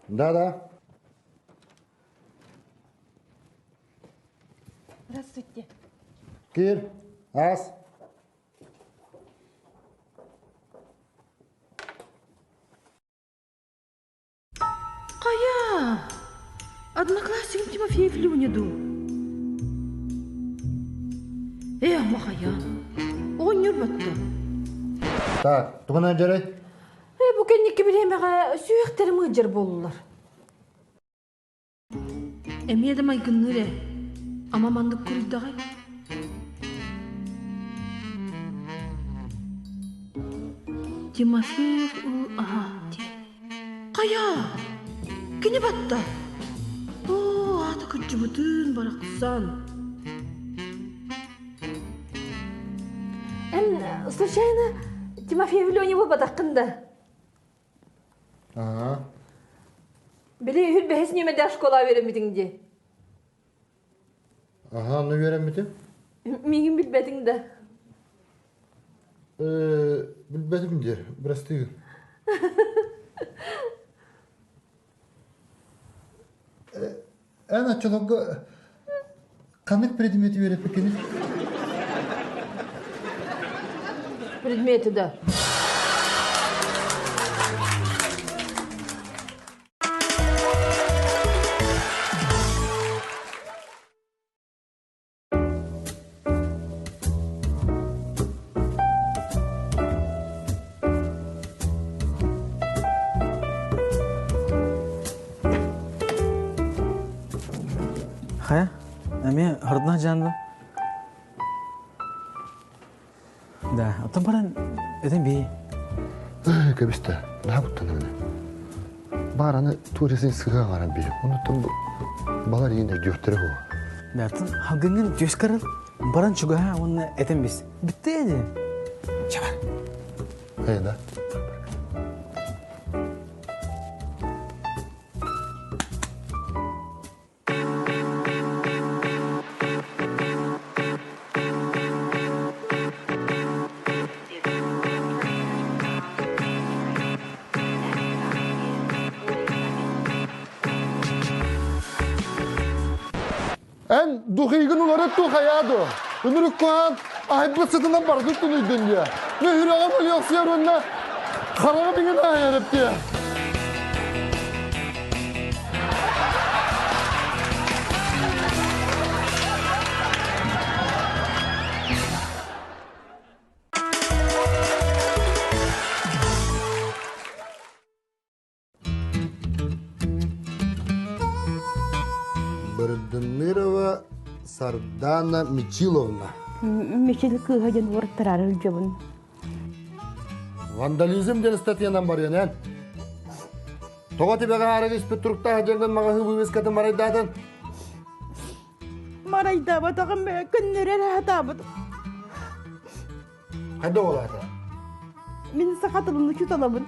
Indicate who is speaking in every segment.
Speaker 1: Да.
Speaker 2: Здравствуйте.
Speaker 1: Кир, ас.
Speaker 2: Кая? Одноклассник Тимофеев Люниду. Махая. Оғын юрбатты.
Speaker 1: Так, туғана жарай.
Speaker 2: Бұл кеннеке білемеға сүйектерім ғыджыр болулар. Әмедім айгынныр Ама мандық көрілдіғай. Тимофеев аға де. Қая? Кені батта? Аты күтчі бұтын барақсан. Случайно Тимофеев Ленева батаққында.
Speaker 1: Ага.
Speaker 2: Біле үйір бәхес немеде школа веремедіңде.
Speaker 1: Ага, ну веремеді?
Speaker 2: Мегін білбәдіңді.
Speaker 1: Білбәдім де, біраз түйін. Ән атчылығы қамет предметі вереп бекені?
Speaker 2: Предметі да.
Speaker 3: Хая, әме ұрдына жанды. Да, оттан баран өтен бей.
Speaker 1: Көбісті, наға бұттан өне. Бараны туресен сыға ғаран бейі. Ұнытын балар еңді жөптірі ғо.
Speaker 3: Бәртін, халгыңын дөс қарыл, баран чугаға оны әтен бейс. Бітті әді. Чабар.
Speaker 1: Қайда? Ән дұқиғын олары тұқаяды. Үнірік қоған айыпы сытынан барды тұнүйден де. Мөхір аға бұл яқсияр өніне қараға беген ағайарып де. Бардамирова Сардана Мичиловна.
Speaker 4: Мечел кыгаден вортарар үлжабын.
Speaker 1: Вандализм ден статьянан бар янен. Тоға тебеға арығы іспет тұрықта хажаңдан маға хыбы бескатын барайдадын.
Speaker 4: Марайда батағын бә күннерер хатабыд.
Speaker 1: Қайда ол ата?
Speaker 4: Мен сақатылымны чуталабын.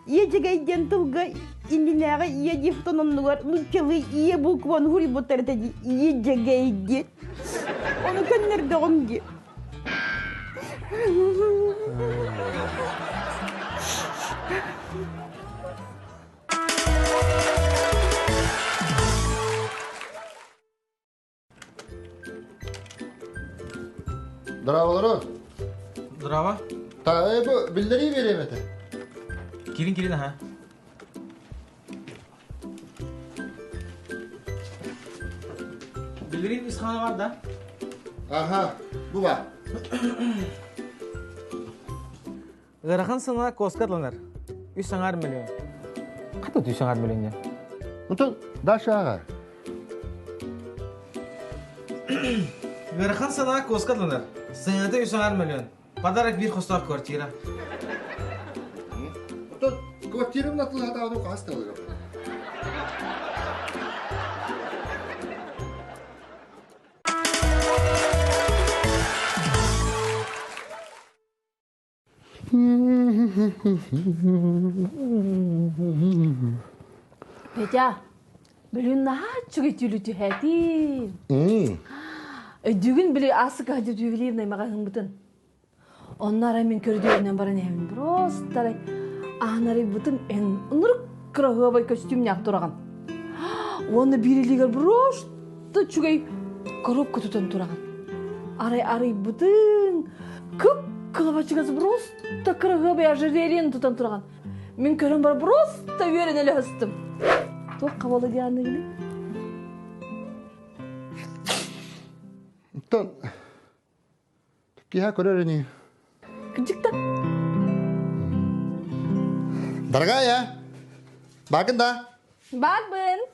Speaker 4: Ежеге иден тылға индинағы ие дифтононлугар нучалы ие букван хури ботартади ежеге иден. Оны күннерді оңге.
Speaker 1: Дравалары?
Speaker 3: Драва?
Speaker 1: Та, бұл білдірі берем еті.
Speaker 3: Кирин, аха. Білдерін ісхана бар да?
Speaker 1: Аха, бұл ба.
Speaker 3: Ғырақын сына коскатланар. 3 миллион. Қаты 3 миллион я?
Speaker 1: Ұтын, дашы аға.
Speaker 3: Ғырақын сына коскатланар. Сыңаты 3 миллион. Подарок bir хостар квартира.
Speaker 1: Ұтын, квартирым натыл хатауды қасты алыр.
Speaker 2: Петя, білін наға чүге түлі әтім. Дүгін білі асы қағды түйгілерін аймаға ғын Оннара мен көрдеуінен баран әмін. Просто ағнары бұтын ән ұнырық крахыбай костюмняк тураган. Оны бирилигер просто чугай коробка тутан тураган. Арай бутын күп кылабачыгасы просто крахыбай ожерельен тутан тураган. Мен көрөн бар просто верен эле ыстым. Ток кабалы дияны.
Speaker 1: Тон. Киха көрөрүни.
Speaker 2: Кыжыкта.
Speaker 1: Дорогая, багында.
Speaker 2: Барбын.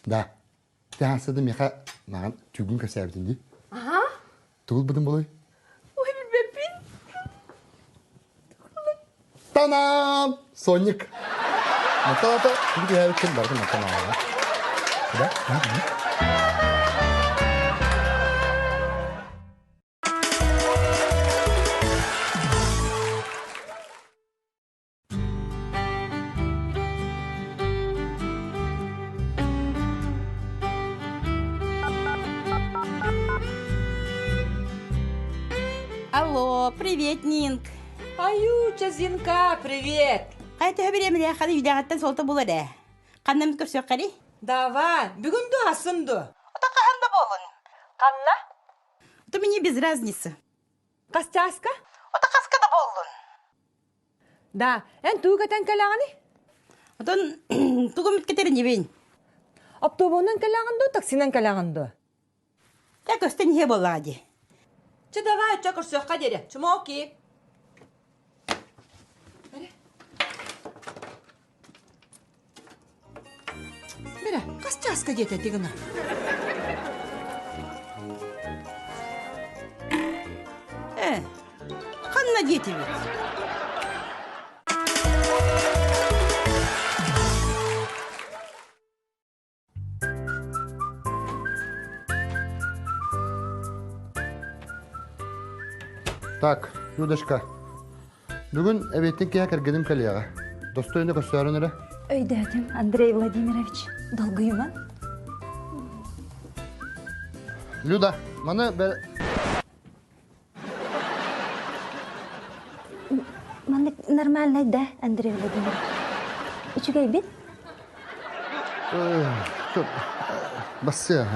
Speaker 1: Да. Тәһәсәдә миха наган түгүн көсәбитин ди.
Speaker 2: Ага.
Speaker 1: Тул бидин булой.
Speaker 2: Ой, билбеппин.
Speaker 1: Танам! Соник. Матата, бит я кем бар ди матана. Да?
Speaker 4: Алло, привет, Нинк.
Speaker 5: Аюча, Зинка, привет!
Speaker 4: Қайта беремін де қады үйдағаттан солта болады. Қаннамыз көрсек қари?
Speaker 5: Давай, бүгінді асынды.
Speaker 4: Ота қағанда болын.
Speaker 5: Қанна?
Speaker 4: Ота мне без разницы.
Speaker 5: Қастяска?
Speaker 4: Ота қасқада болын.
Speaker 5: Да, ән туғатан кәлағаны?
Speaker 4: Отан туғым кетерін ебейін.
Speaker 5: Автобонан кәлағынды, таксинан кәлағынды.
Speaker 4: Тәк өстен не болады.
Speaker 5: Че давай, че көрсөкқа дере, чумоки. Мира, қастяска дете тегіна.
Speaker 4: Қанна деті бет.
Speaker 1: Так, Юдашка. Бүгін әбеттен кея кәргедім кәлияға. Достойны көстерін әрі.
Speaker 6: Өйдәдім, Андрей Владимирович. Долгыйман.
Speaker 1: Люда, маны бәр...
Speaker 6: Маны нормальный, да, Андрей Владимирович? Үчігей бит?
Speaker 1: Көп. Басы.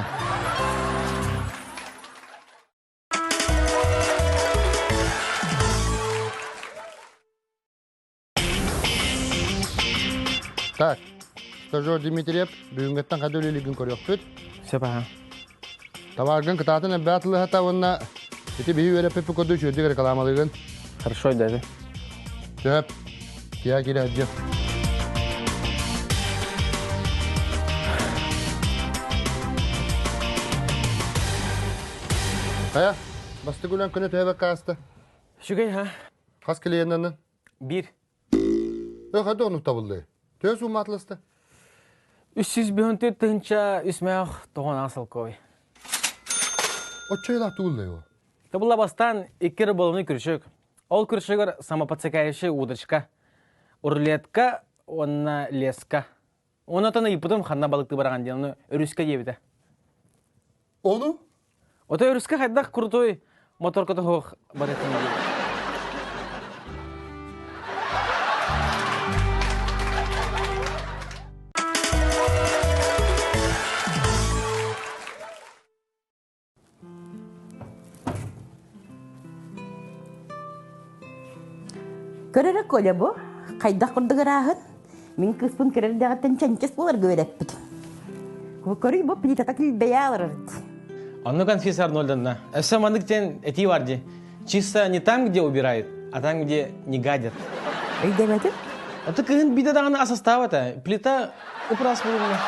Speaker 1: Так, стажер Дмитриев, бүгінгеттен қады өлелігін көрек бүт.
Speaker 3: Сепа.
Speaker 1: Таваргын кытатын әббәтілі хата онна еті бейі өрі пепі көді шөйдігір каламалығын.
Speaker 3: Хорошо, дядя.
Speaker 1: Төп, кия кері әдді. Қая, басты күлін күні төбек қасты.
Speaker 3: Шүгей, ха?
Speaker 1: Қас келейіннің?
Speaker 3: Bir.
Speaker 1: Өқады оны табылды. Төс ұматлысты.
Speaker 3: 354 тынча үсмәқ тоған асыл кой.
Speaker 1: Отчайлақ туылды о.
Speaker 3: Табыла бастан иккері болымны күршік. Ол күршігір самоподсекающий удочка. Урлетка, онна леска. Оны таны ипытым ханна балықты бараған деліні өріске дебіді.
Speaker 1: Оны?
Speaker 3: Ота өріске қайдақ крутой моторка тоғық баретіні дебі.
Speaker 4: Көрері көля бұ, қайдақ құрдығыр ағын. Мен күспін көрері дағаттан чанчес болар көріп біт. Көрі бұ, плитата кілбәй алыр.
Speaker 3: Анну конфес Арнольдовна, все мандыктен эти варди. Чисто не там, где убирают, а там, где не гадят.
Speaker 4: Өйдәмәдім?
Speaker 3: А ты кыгын биде дағаны асастава-то. Плита упрас был у меня.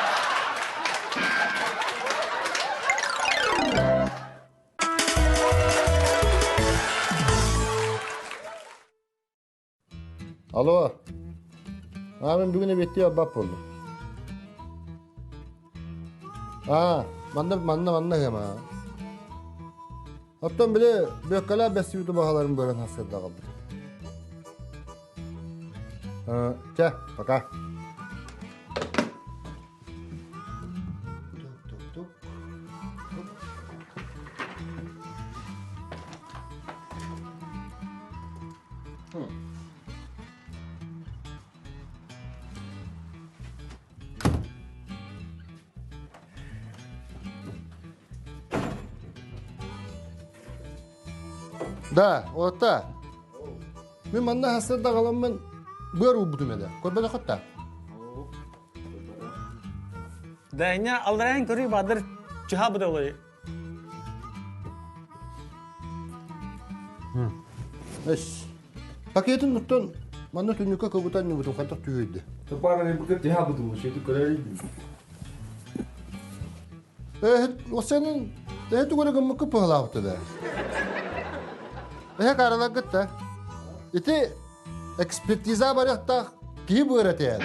Speaker 1: Алло. Мен бүгін әбетте аббап болды. Манна хема. Оттан біле бөккала бәсі үйді бағаларын бөрін хасырда қалды. Че, пока. Да, ота. Мен манна хасырда қаламын бөр убутум эде. Көрбөдө хотта.
Speaker 3: Дайня алдарайын көрі бадыр чыха бұда олай.
Speaker 1: Эс. Пакетін нуттан манна түнүкө көгүтан нубутум кантак түйөйдү. Осенин түгөрөгөн мукку пыгалабыты да. Каралак гытта. Ити экспертиза барыктак ки бөөрөтөдө.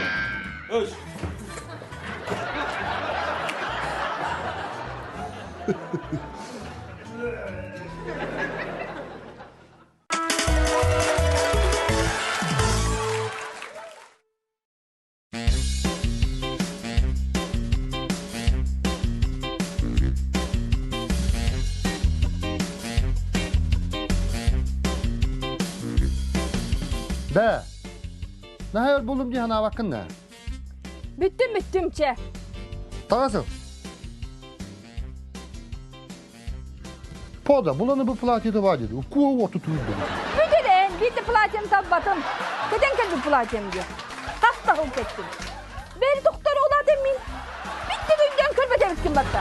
Speaker 1: Да. Нахайыр болум дихана вакынна.
Speaker 2: Бүттүм,
Speaker 1: Тагасыл. Пода, буланы bu платьеде вадиди. Укуа оту туйду.
Speaker 2: Бүттүрен, битти платьем таббатым. Кеден келди платьемге. Хастагыл кеттим. Бери доктор оладым мен. Битти дүнден көрбөтө битким батта.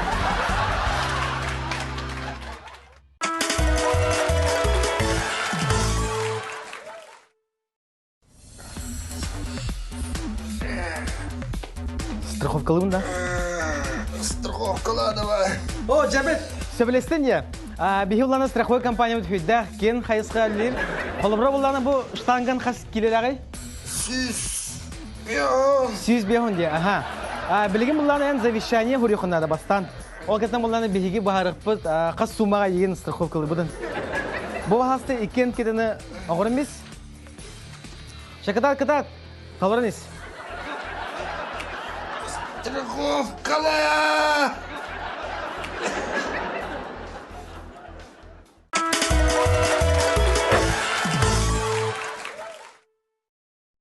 Speaker 3: Страховкалымын да.
Speaker 1: Страховкала давай.
Speaker 3: О, Жабет, сөбілестен я. Бихи уланы страховой компания өтхүйді. Кен қайысқа әлілер. Қолыбыра уланы бұл штанган қас келер ағай? Сүйіз бейхун де, аха. Білігім уланы ән завещание хұрихунады бастан. Ол кәтін уланы бихиге бағарық бұд қас сумаға еген страховкалы бұдын. Бұл хасты икен кетіні оғырын бес? Шакатат, қалырын ес.
Speaker 1: Страховкала!